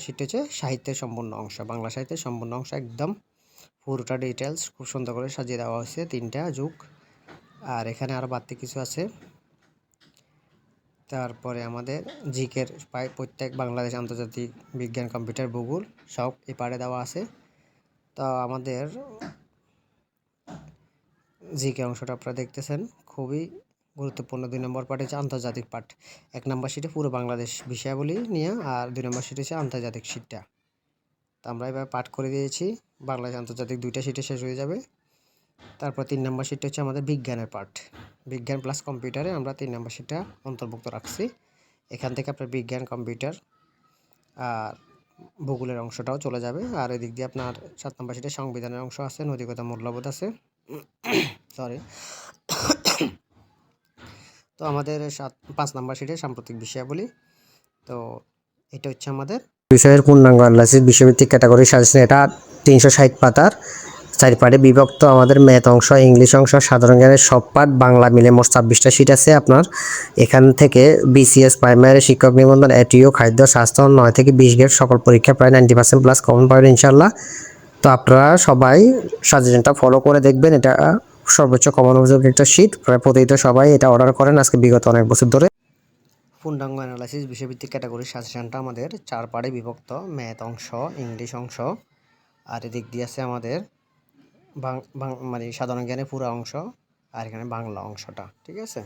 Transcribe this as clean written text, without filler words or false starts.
সেটা হচ্ছে সাহিত্যের সম্পূর্ণ অংশ, বাংলা সাহিত্যের সম্পূর্ণ অংশ একদম পুরোটা ডিটেলস খুব সুন্দর করে সাজিয়ে দেওয়া হয়েছে 3টা যুগ। আর এখানে আরও বাড়তি কিছু আছে। তারপরে আমাদের জিকের প্রায় প্রত্যেক বাংলাদেশ, আন্তর্জাতিক, বিজ্ঞান, কম্পিউটার, ভূগোল সব এই পার্টে দেওয়া আছে। তো আমাদের জিকে অংশটা আপনারা দেখতেছেন খুবই গুরুত্বপূর্ণ। 2 নম্বর পার্ট হচ্ছে আন্তর্জাতিক পার্ট। 1 নম্বর শিটে পুরো বাংলাদেশ বিষয়াবলী নিয়ে, আর 2 নম্বর শিট হচ্ছে আন্তর্জাতিক শিটটা। তো আমরা এবার পাঠ করে দিয়েছি, বাংলাদেশ আন্তর্জাতিক 2টা শিটে শেষ হয়ে যাবে। তারপর 3 নম্বর শিটটা হচ্ছে আমাদের বিজ্ঞানের পার্ট, বিজ্ঞান প্লাস কম্পিউটারে আমরা 3 নম্বর শিটটা অন্তর্ভুক্ত রাখছি। এখান থেকে আপনার বিজ্ঞান, কম্পিউটার আর ভূগোলের অংশটাও চলে যাবে। আর এদিক দিয়ে আপনার 7 নম্বর শিটে সংবিধানের অংশ আছে, নৈতিকতা, মূল্যবোধ আছে। সরি। তো আমাদের 5 নম্বর শিটে সাম্প্রতিক বিষয়াবলী। তো এটা হচ্ছে আমাদের বিষয়ের পূর্ণাঙ্গ অ্যানালাইসিস, বিষয়ভিত্তিক ক্যাটাগরি সাজেশন। এটা 360 পাতার 4 পার্টে বিভক্ত। আমাদের ম্যাথ অংশ, ইংলিশ অংশ, সাধারণ জ্ঞানের সব পার্ট, বাংলা মিলে মোট 26টা শিট আছে আপনার। এখান থেকে বিসিএস, প্রাইমারি শিক্ষক নিবন্ধন, এটিও, খাদ্য, স্বাস্থ্য 9 থেকে 20 গ্রেড সকল পরীক্ষা প্রায় 90% প্লাস কমন পাবেন ইনশাল্লাহ। তো আপনারা সবাই সাজেশনটা ফলো করে দেখবেন। এটা সর্বোচ্চ কমন উপযোগী একটা শিট, প্রায় প্রতিদিন সবাই এটা অর্ডার করেন আজকে বিগত অনেক বছর ধরে। পূর্ণাঙ্গ অ্যানালাইসিস বিষয়ভিত্তিক ক্যাটাগরি সাজেশনটা আমাদের 4 পার্টে বিভক্ত, ম্যাথ অংশ, ইংলিশ অংশ, আর এদিক দিয়ে আছে আমাদের মানে সাধারণ জ্ঞানের পুরো অংশ, আর এখানে বাংলা অংশটা, ঠিক আছে।